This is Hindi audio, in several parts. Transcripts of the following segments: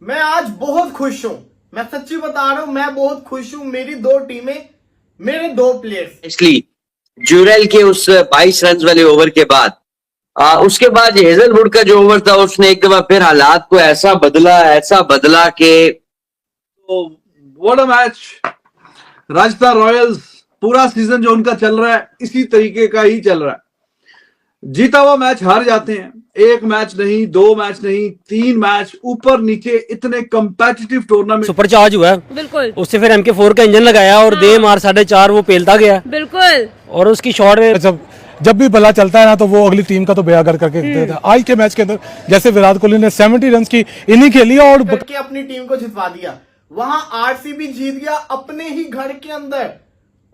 मैं आज बहुत खुश हूं। मैं सच्ची बता रहा हूं, मैं बहुत खुश हूं। मेरी दो टीमें, मेरे दो प्लेयर्स। इसलिए जुरेल के उस 22 रन वाले ओवर के बाद उसके बाद हेजलवुड का जो ओवर था उसने एक दफा फिर हालात को ऐसा बदला कि what a match. Rajasthan Royals पूरा सीजन जो उनका चल रहा है इसी तरीके का ही चल रहा है। जीता हुआ मैच हार जाते हैं, एक मैच नहीं, दो मैच नहीं, 3 मैच, ऊपर नीचे इतने कंपेटिटिव टूर्नामेंट। सुपर चार्ज हुआ है बिल्कुल। उससे फिर MK4 का इंजन लगाया और हाँ। दे मार 4.5 वो पेलता गया बिल्कुल। और उसकी शॉट में जब भी बल्ला चलता है ना तो वो अगली टीम का तो बेअगर करके देता है। आज के मैच के अंदर जैसे विराट कोहली ने 70 रन की इनिंग खेली और करके अपनी टीम को जितवा दिया। वहां आरसीबी जीत गया अपने ही घर के अंदर।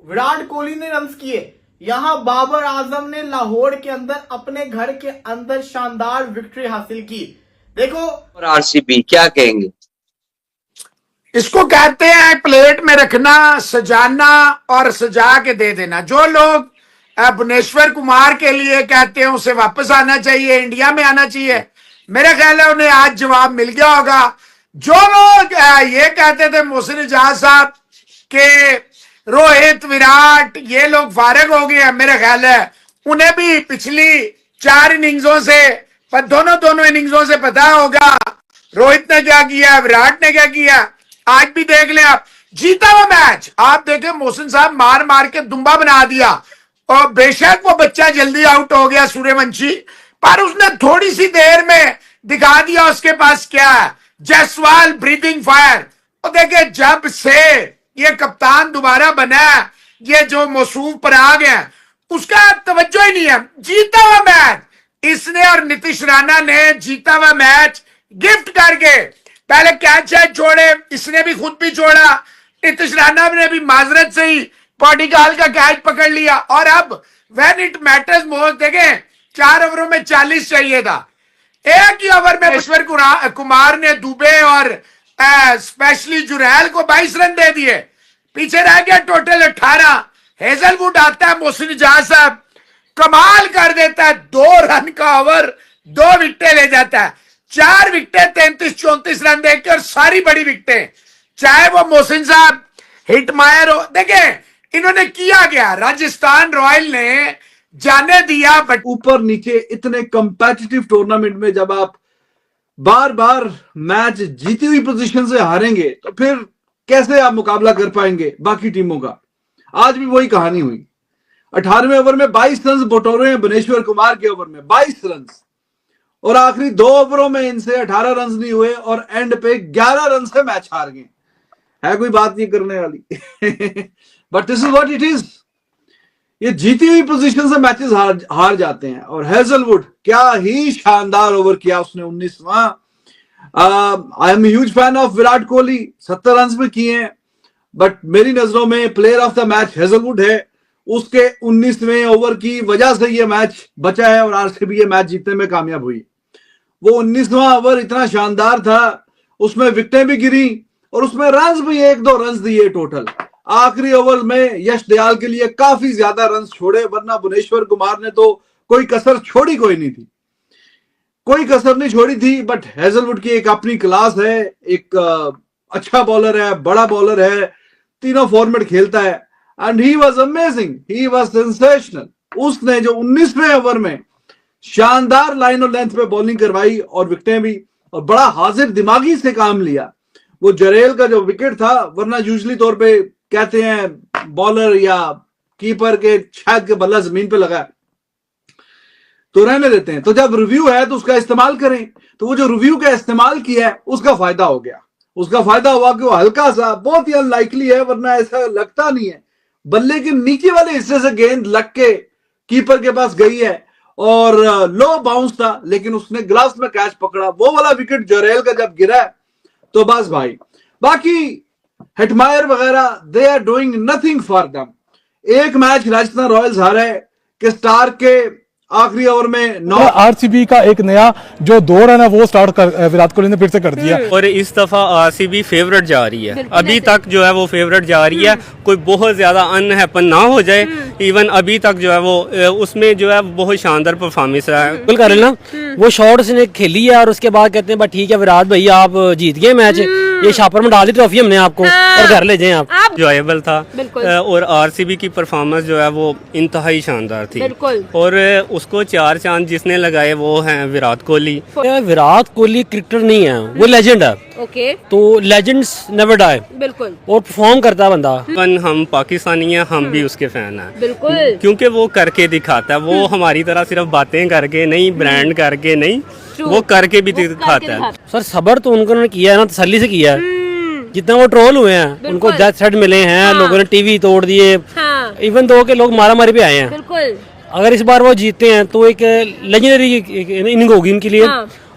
विराट कोहली ने रन किए। यहां बाबर आजम ने लाहौर के अंदर अपने घर के अंदर शानदार विक्ट्री हासिल की। देखो, और आरसीबी क्या कहेंगे? इसको कहते हैं प्लेट में रखना, सजाना और सजा के दे देना। जो लोग भुवनेश्वर कुमार के लिए कहते हैं उसे वापस आना चाहिए, इंडिया में आना चाहिए, मेरे ख्याल है उन्हें आज जवाब मिल गया होगा। जो लोग ये कहते थे मोहसिन इजाज साहब के रोहित विराट ये लोग फारिग हो गए हैं, मेरे ख्याल है उन्हें भी पिछली 4 इनिंग्सों से दोनों इनिंग्सों से पता होगा रोहित ने क्या किया, विराट ने क्या किया। आज भी देख लें आप, जीता हुआ मैच आप देखें, मोहसिन साहब मार मार के दुम्बा बना दिया। और बेशक वो बच्चा जल्दी आउट हो गया सूर्यवंशी, पर उसने थोड़ी सी देर में दिखा दिया उसके पास क्या है। Jaiswal breathing fire. और देखे जब से ये कप्तान दोबारा बना, ये जो मौसूफ पर आ गया उसका तवज्जो ही नहीं है। जीता हुआ मैच इसने और नीतीश राणा ने जीता हुआ मैच गिफ्ट करके पहले कैच छोड़े, इसने भी खुद भी छोड़ा, नीतीश राणा ने भी माजरत से ही पॉडिकाल का कैच पकड़ लिया। और अब व्हेन इट मैटर्स मोस्ट देखे 4 ओवरों में 40 चाहिए था, एक ही ओवर में ईश्वर कुमार ने दुबे और स्पेशली जुरैल को 22 रन दे दिए, पीछे रह गया टोटल 18। हेजलवुड आता है, मोहसिन इजाज साहब कमाल कर देता है, 2 रन का ओवर 2 विकेटें ले जाता है, 4 विकेटें 33-34 रन देकर और सारी बड़ी विकेटें, चाहे वो मोहसिन साहब हिटमायर हो। देखें इन्होंने किया गया, राजस्थान रॉयल ने जाने दिया। बट ऊपर नीचे इतने कंपेटिटिव टूर्नामेंट में जब आप बार बार मैच जीती हुई पोजीशन से हारेंगे तो फिर कैसे आप मुकाबला कर पाएंगे बाकी टीमों का। आज भी वही कहानी हुई। 18वें ओवर में 22 रन बटोरे हैं भुवनेश्वर कुमार के ओवर में 22 रन, और आखिरी 2 ओवरों में इनसे 18 रन नहीं हुए और एंड पे 11 रन से मैच हार गए। है कोई बात नहीं करने वाली। But this is what it is. ये जीती हुई पोजीशन से मैचेस हार जाते हैं। और हेजलवुड क्या ही शानदार ओवर किया उसने 19वां। I am huge fan of Virat Kohli, 70 run भी किए हैं, बट मेरी नजरों में player of the match Hazlewood है। उसके 19वें ओवर की वजह से ये मैच बचा है और आरसीबी ये मैच जीतने में कामयाब हुई। वो 19वां ओवर इतना शानदार था, उसमें विकेटें भी गिरी और उसमें रन भी 1-2 रन दिए टोटल। आखिरी ओवर में यश दयाल के लिए काफी ज्यादा रन छोड़े, वरना भुवनेश्वर कुमार ने तो कोई कसर छोड़ी कोई नहीं थी, कोई कसर नहीं छोड़ी थी। बट हेजलवुड की एक अपनी क्लास है, एक अच्छा बॉलर है, बड़ा बॉलर है, तीनों फॉर्मेट खेलता है and he was amazing, he was sensational. उसने जो 19वें ओवर में शानदार लाइन और लेंथ पे बॉलिंग करवाई और विकेटें भी, और बड़ा हाजिर दिमागी से काम लिया। वो जरेल का जो विकेट था, वरना यूजुअली तौर पे कहते हैं बॉलर या कीपर के शायद के बल्ला जमीन पे लगा तो रहने देते हैं, तो जब रिव्यू है तो उसका इस्तेमाल करें। तो वो जो रिव्यू का इस्तेमाल किया है उसका फायदा हो गया। उसका फायदा हुआ कि वो हल्का सा, बहुत ही अनलाइकली है, वरना ऐसा लगता नहीं है, बल्ले के नीचे वाले हिस्से से गेंद लग के कीपर के पास गई है और लो बाउंस था, लेकिन उसने ग्लव्स में कैच पकड़ा। वो वाला विकेट जरेल का जब गिरा तो बस भाई, बाकी हेटमायर वगैरह they are doing nothing for them. एक मैच राजस्थान रॉयल्स हारे कि स्टार के आखिरी ओवर में 9। आरसीबी का एक नया जो दौर है ना वो स्टार्ट कर विराट कोहली ने फिर से कर दिया। और इस दफा आरसीबी फेवरेट जा रही है, अभी तक जो है वो फेवरेट जा रही है। कोई बहुत ज्यादा अनहैपन ना हो जाए, इवन अभी तक जो है वो उसमें जो है बहुत शानदार परफॉर्मेंस है। बिल्कुल कर लेना, वो शॉट उसने खेली है और उसके बाद कहते हैं बस ठीक है विराट भाई आप जीत गए मैच, ये छापर में डाल दी ट्रॉफी हमने आपको और घर ले जाएं आप। इंजॉयबल था और आरसीबी की परफॉर्मेंस जो है वो इंतहाई शानदार थी। और उसको 4 चांद जिसने लगाए वो हैं विराट कोहली। विराट कोहली क्रिकेटर नहीं है, वो लेजेंड है। ओके, तो लेजेंड्स नेवर डाई। बिल्कुल, और परफॉर्म करता है बंदा। हम पाकिस्तानी हैं, हम भी उसके फैन हैं। बिल्कुल, क्योंकि वो करके दिखाता है, वो हमारी तरह सिर्फ बातें करके नहीं, ब्रांड करके नहीं, वो करके भी दिखाता है। सर सबर तो उन्होंने किया है ना, तसल्ली से किया है। जितना वो ट्रोल हुए हैं, उनको डेथ थ्रेट मिले हैं, लोगों ने टीवी तोड़ दिए, इवन दो के लोग मारा मारी पे आए हैं। बिल्कुल, अगर इस बार वो जीतते हैं तो एक लेजेंडरी इनिंग होगी इनके लिए।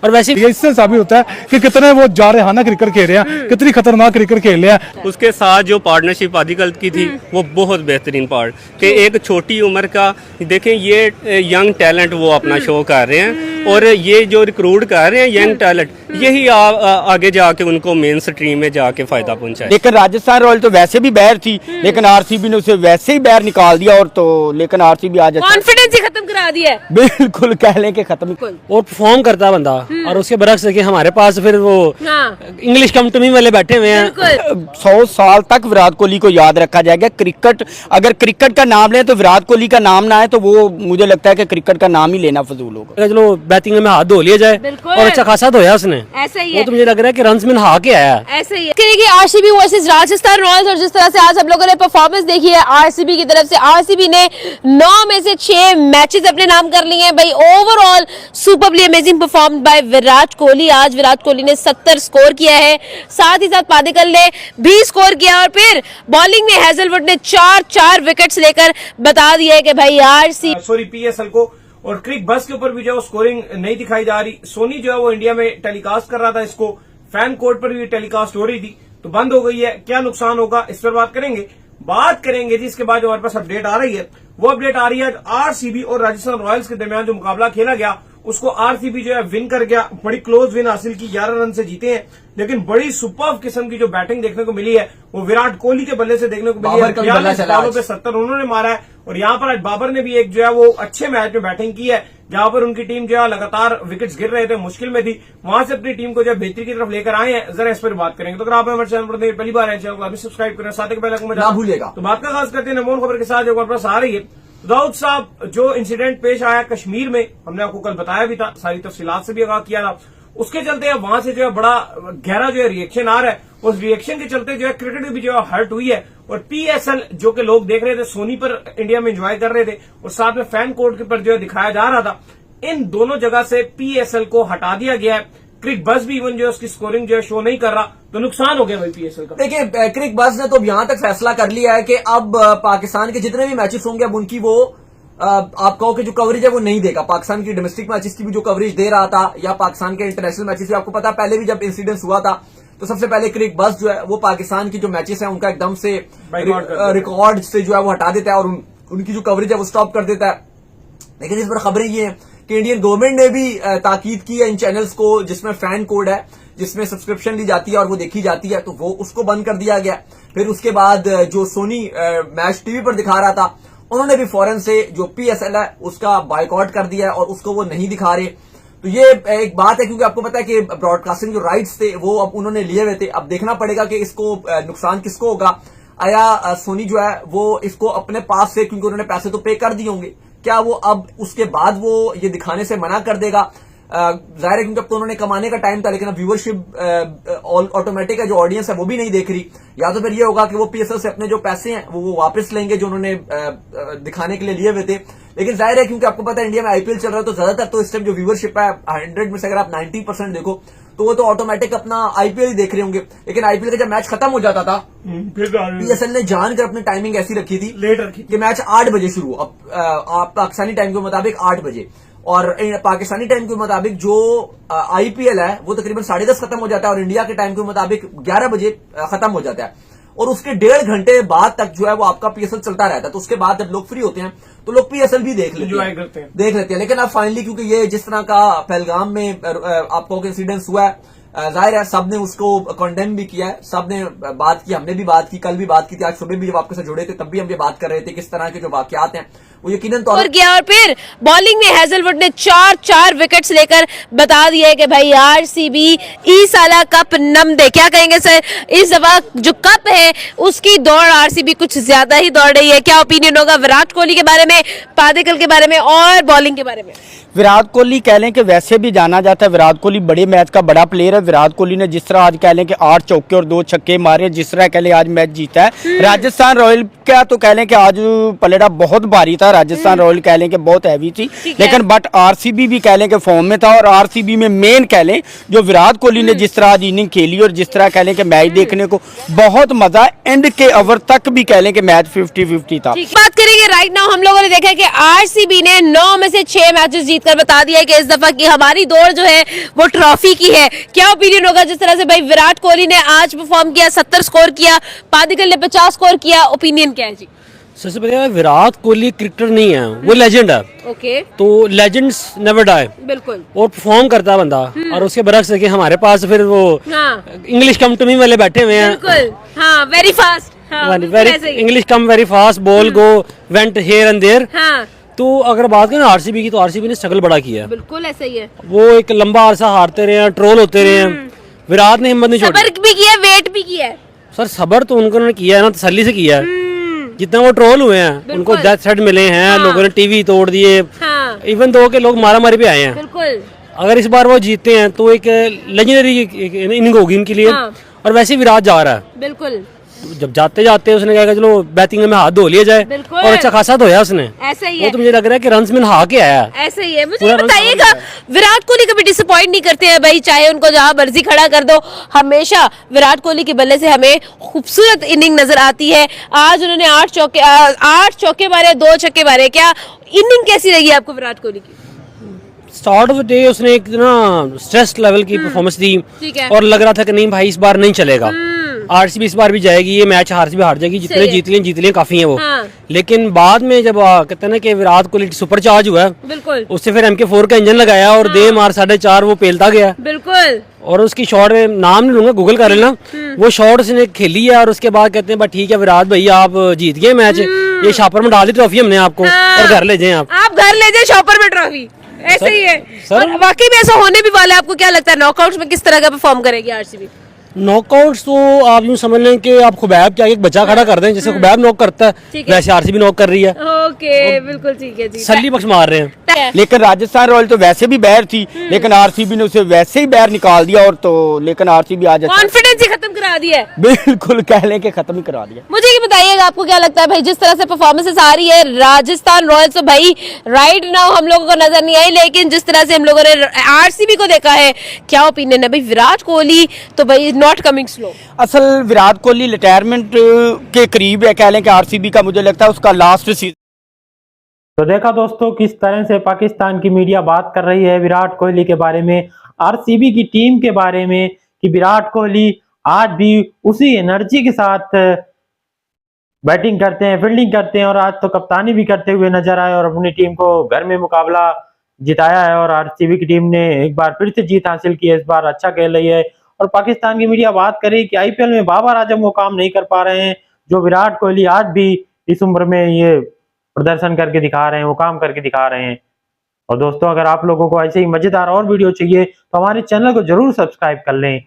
और वैसे ये इससे साबित होता है कि कितने वो जारहाना क्रिकेट खेल रहे हैं, कितनी खतरनाक क्रिकेट खेल रहे हैं। उसके साथ जो पार्टनरशिप आदिकल की थी वो बहुत बेहतरीन पार्ट कि एक छोटी उम्र का देखें, ये यंग टैलेंट वो अपना शो कर रहे हैं और ये जो रिक्रूट कर रहे हैं यंग टैलेंट, यही आगे जाके उनको मेन स्ट्रीम में जाके फायदा पहुंचाए। लेकिन राजस्थान रॉयल तो वैसे भी बाहर थी, लेकिन आरसीबी ने उसे वैसे ही बाहर निकाल दिया। और तो लेकिन आरसीबी आज कॉन्फिडेंस ही खत्म करा दिया है। बिल्कुल कह लें कि खत्म। और परफॉर्म करता है बंदा। और उसके बरक्स कि हमारे पास फिर वो इंग्लिश कम टू मी वाले बैठे हुए हैं। 100 साल तक विराट कोहली को याद रखा जाएगा। क्रिकेट, अगर क्रिकेट का नाम लें तो विराट कोहली का नाम ना है तो वो मुझे लगता है कि क्रिकेट का नाम ही लेना फजूल होगा। चलो बैटिंग में हाथ धो लिया जाए, और अच्छा खासा धोया उसने। ऐसा ही वो है, तो मुझे लग रहा है कि रन्स में नहा के आया। ऐसे ही है। आरसीबी वर्सेस राजस्थान रॉयल्स, और जिस तरह से आज हम लोगों ने परफॉर्मेंस देखी है आरसीबी की तरफ से, आरसीबी ने 9 में से 6 मैचेस अपने नाम कर लिए हैं भाई। Overall superbly amazing perform by Virat Kohli. आज विराट कोहली ने 70 स्कोर किया है, साथ ही साथ पादिक्कल ने भी स्कोर किया, और फिर बॉलिंग में हेजलवुड ने 4 विकेट्स लेकर बता दिया है कि भाई आरसीबी पीएसएल को। और क्रिक बस के ऊपर भी जो स्कोरिंग नहीं दिखाई जा रही। सोनी जो है वो इंडिया में टेलीकास्ट कर रहा था इसको, फैन कोर्ट पर भी टेलीकास्ट हो रही थी तो बंद हो गई है। क्या नुकसान होगा इस पर बात करेंगे जी। इसके बाद जो हमारे पास अपडेट आ रही है वो अपडेट आ रही है आरसीबी और राजस्थान रॉयल्स के दरमियान जो मुकाबला खेला गया उसको आरसीबी जो है विन कर गया, बड़ी क्लोज विन हासिल की, 11 रन से जीते हैं। लेकिन बड़ी सुपर्ब किस्म की जो बैटिंग देखने को मिली है वो विराट कोहली के बल्ले से देखने को मिली है। 42 बॉलों पे 70 उन्होंने मारा है। और यहाँ पर आज बाबर ने भी एक जो है वो अच्छे मैच में बैटिंग की है, जहां पर उनकी टीम जो है लगातार विकेट्स गिर रहे थे, मुश्किल में थी, वहां से अपनी टीम को जो है बेहतरी की तरफ लेकर आए हैं। जरा इस पर बात करेंगे। तो अगर आप हमारे चैनल पर पहली बार आए, चैनल को अभी सब्सक्राइब करें, साथ ही बेल आइकन ना भूलिएगा। तो बात का खास करते हैं नमोन खबर के साथ जो हमारे पास आ रही है। दाऊद साहब, जो इंसिडेंट पेश आया कश्मीर में, हमने आपको कल बताया भी था, सारी तफसीलात से भी आगाह किया था। उसके चलते अब वहां से जो है बड़ा गहरा जो है रिएक्शन आ रहा है। उस रिएक्शन के चलते जो है क्रिकेट में भी जो है हर्ट हुई है। और पीएसएल जो कि लोग देख रहे थे, सोनी पर इंडिया में एंजॉय कर रहे थे और साथ में फैन कोर्ट के पर जो है दिखाया जा रहा था, इन दोनों जगह से पीएसएल को हटा दिया गया है। क्रिक बस भी इवन जो है उसकी स्कोरिंग जो है शो नहीं कर रहा, तो नुकसान हो गया भाई पीएसएल का। देखिए, क्रिक बस ने तो यहां तक फैसला कर लिया है कि अब पाकिस्तान के जितने भी मैचेस होंगे अब उनकी वो आप कहो कि जो कवरेज है वो नहीं देगा। पाकिस्तान की डोमेस्टिक मैचेस की भी जो कवरेज दे रहा था या पाकिस्तान के इंटरनेशनल मैचेस भी, आपको पता पहले भी जब इंसिडेंस हुआ था तो सबसे पहले क्रिक बस जो है वो पाकिस्तान की जो मैचेस है उनका एकदम से रिकॉर्ड से जो है वो हटा देता है और उनकी जो कवरेज है वो स्टॉप कर देता है। लेकिन इस पर खबरें ये है कि इंडियन गवर्नमेंट ने भी ताकीद की है इन चैनल्स को जिसमें फैन कोड है, जिसमें सब्सक्रिप्शन ली जाती है और वो देखी जाती है, तो वो उसको बंद कर दिया गया। फिर उसके बाद जो सोनी मैच टीवी पर दिखा रहा था उन्होंने भी फौरन से जो पीएसएल है उसका बायकॉट कर दिया है और उसको वो नहीं दिखा रहे। तो ये एक बात है, क्योंकि आपको पता है कि ब्रॉडकास्टिंग जो राइट्स थे वो अब उन्होंने लिए हुए थे। अब देखना पड़ेगा कि इसको नुकसान किसको होगा। आया सोनी जो है वो इसको अपने पास से, क्योंकि उन्होंने पैसे तो पे कर दिए होंगे, क्या वो अब उसके बाद वो ये दिखाने से मना कर देगा? जाहिर है क्योंकि अब तो उन्होंने कमाने का टाइम था, लेकिन अब व्यूअरशिप ऑटोमेटिक है, जो ऑडियंस है वो भी नहीं देख रही। या तो फिर ये होगा कि वो पीएसएल से अपने जो पैसे हैं वो वापस लेंगे जो उन्होंने दिखाने के लिए लिए हुए थे। लेकिन जाहिर है क्योंकि आपको पता है इंडिया में आईपीएल चल रहा है तो ज्यादातर तो इस टाइम जो व्यूअरशिप है 100 में से अगर आप 90% देखो तो वो तो ऑटोमेटिक अपना आईपीएल ही देख रहे होंगे। लेकिन आईपीएल का जब मैच खत्म हो जाता था पीएसएल ने जानकर अपनी टाइमिंग ऐसी रखी थी लेट रखी कि मैच 8 बजे शुरू, अब पाकिस्तानी टाइम के मुताबिक 8 बजे, और पाकिस्तानी टाइम के मुताबिक जो आईपीएल है वो तकरीबन 10:30 खत्म हो जाता है और इंडिया के टाइम के मुताबिक 11 बजे खत्म हो जाता है। और उसके 1.5 घंटे बाद तक जो है वो आपका पीएसएल चलता रहता है। तो उसके बाद जब लोग फ्री होते हैं तो लोग पीएसएल भी देख लेते हैं। लेकिन अब फाइनली क्योंकि ये जिस तरह का पहलगाम में आपको इंसिडेंस हुआ है, जाहिर है सबने उसको कंडेम भी किया है, सबने बात की, हमने भी बात की, कल भी बात की थी, आज सुबह भी जब आपके साथ जुड़े थे तब भी हम ये बात कर रहे थे किस तरह के जो वाकयात हैं वो यकीनन तौर और गया। और फिर बॉलिंग में हेजलवुड ने 4 विकेट्स लेकर बता दिया है कि भाई आरसीबी इस साला कप नम दे। क्या कहेंगे सर, इस दफा जो कप है उसकी दौड़ आरसीबी कुछ ज्यादा ही दौड़ रही है, क्या ओपिनियन होगा विराट कोहली के बारे में, पादिकल के बारे में और बॉलिंग के बारे में? विराट कोहली कह लें कि वैसे भी जाना जाता है, विराट कोहली बड़े मैच का बड़ा प्लेयर है। विराट कोहली ने जिस तरह आज कह लें कि 8 चौके और 2 छक्के मारे, जिस तरह कह लें आज मैच जीता है। राजस्थान रॉयल का तो कह लें कि आज पलड़ा बहुत भारी था, राजस्थान रॉयल कह लें कि बहुत हैवी थी, लेकिन बट आरसीबी भी कह लें कि फॉर्म में था। और आरसीबी में मेन कह लें जो विराट कोहली ने जिस तरह आज इनिंग खेली और जिस तरह कह लें कि मैच देखने को बहुत मजा, एंड के ओवर तक भी कह लें कि मैच 50-50 था। बात करेंगे राइट नाउ, हम लोगों ने देखा है कि आरसीबी ने 9 में से 6 मैचेस जीतकर बता दिया है कि इस दफा की हमारी दौड़ जो है वो ट्रॉफी की है। क्या ओपिनियन होगा जिस तरह से भाई विराट कोहली ने आज परफॉर्म किया, 70 स्कोर किया, पादिकल ने 50 स्कोर किया, ओपिनियन क्या है जी? सबसे पहले विराट कोहली क्रिकेटर नहीं है, वो लेजेंड है। ओके, तो लेजेंड्स नेवर डाई। बिल्कुल। और परफॉर्म करता है बंदा। और उसके बरक्स है कि हमारे पास फिर वो इंग्लिश कम टू मी वाले बैठे हुए हैं। बिल्कुल, हाँ, very fast, English come very fast, ball go went here and there. तो अगर बात करें आरसीबी की, तो आरसीबी ने स्ट्रगल बड़ा किया है। बिल्कुल ऐसा ही है। वो एक लंबा अरसा हारते रहे हैं, ट्रोल होते रहे हैं, विराट ने हिम्मत नहीं छोड़ी। सबर भी किया, वेट भी किया है। सर सबर तो उन्होंने किया है ना, तसल्ली से किया है। जितना वो ट्रोल हुए हैं, उनको डेथ थ्रेट मिले हैं, लोगों ने टीवी तोड़ दिए, इवन दो के लोग मारा मारी पे आए हैं। बिल्कुल। अगर इस बार वो जीतते हैं तो एक लेजेंडरी इनिंग होगी इनके लिए। और वैसे विराट जा रहा है, बिल्कुल। जब जाते जाते उसने कहा चलो बैटिंग में हाथ धो लिया जाए, और अच्छा खासा धोया उसने। ऐसा ही वो है। तो मुझे लग रहा है कि रन्स में नहा के आया। ऐसा ही है। मुझे बताइएगा, विराट कोहली कभी डिसअपॉइंट नहीं करते हैं भाई, चाहे उनको जहां मर्जी खड़ा कर दो, हमेशा विराट कोहली के बल्ले से हमें खूबसूरत इनिंग नजर आती है। आज उन्होंने 8 चौके मारे, 2 छक्के मारे। क्या इनिंग कैसी लगी आपको विराट कोहली की? स्टार्ट ऑफ द डे उसने एक ना स्ट्रेस लेवल की परफॉर्मेंस दी, और लग रहा था कि नहीं भाई इस बार नहीं चलेगा, आरसीबी इस बार भी जाएगी, ये मैच आरसीबी हार जाएगी, जितने जीत लिए काफी है वो। लेकिन बाद में जब कहते हैं ना कि विराट कोहली सुपर चार्ज हुआ, बिल्कुल, उससे फिर MK4 का इंजन लगाया और दे मार 4.5 वो पेलता गया। बिल्कुल। और उसकी शॉट नाम नहीं लूंगा, गूगल कर लेना, वो शॉट उसने खेली है। और उसके बाद कहते हैं ठीक है विराट भैया आप जीत गए मैच, ये शॉपर में डाल दी ट्रॉफी हमने आपको, और घर ले जाए आप घर ले जाए शॉपर में ट्रॉफी। ऐसे ही है। और वाकई में ऐसा होने भी वाला है। आपको क्या लगता है नॉकआउट्स में किस तरह का परफॉर्म करेगी आरसीबी? नॉकआउट्स तो आप यूं समझ लें कि आप खुबैब क्या एक बच्चा खड़ा कर दें, जैसे खुबैब नॉक करता है वैसे आरसीबी नॉक कर रही है। ओके, बिल्कुल ठीक है जी। सल्ली बख्श मार रहे हैं। लेकिन राजस्थान रॉयल तो वैसे भी बाहर थी, लेकिन आरसीबी ने उसे वैसे ही बाहर निकाल दिया। और तो लेकिन आरसीबी आज कॉन्फिडेंस ही खत्म करा दिया है। बिल्कुल कह लें कि खत्म ही करा दिया। मुझे ये बताइएगा आपको क्या लगता है भाई, जिस तरह से परफॉर्मेंसेस आ रही है राजस्थान रॉयल्स, तो भाई राइट नाउ हम लोगों को नजर नहीं आई, लेकिन जिस तरह से हम लोगों ने आरसीबी को देखा है, क्या ओपिनियन है भाई? विराट कोहली तो भाई नॉट कमिंग स्लो। असल विराट कोहली रिटायरमेंट के करीब है, कह लें कि आरसीबी का मुझे लगता है उसका लास्ट सीजन। तो देखा दोस्तों किस तरह से पाकिस्तान की मीडिया बात कर रही है विराट कोहली के बारे में, आरसीबी की टीम के बारे में, कि विराट कोहली आज भी उसी एनर्जी के साथ बैटिंग करते हैं, फील्डिंग करते हैं, और आज तो कप्तानी भी करते हुए नजर आए और अपनी टीम को घर में मुकाबला जिताया है। और आरसीबी की टीम ने एक बार फिर से जीत हासिल की है, इस बार अच्छा खेल रही है। और पाकिस्तान की मीडिया बात करे कि आईपीएल में बाबर आजम वो काम नहीं कर पा रहे हैं जो विराट कोहली आज भी इस उम्र में ये प्रदर्शन करके दिखा रहे हैं, वो काम करके दिखा रहे हैं। और दोस्तों अगर आप लोगों को ऐसे ही मजेदार और वीडियो चाहिए तो हमारे चैनल को जरूर सब्सक्राइब कर लें।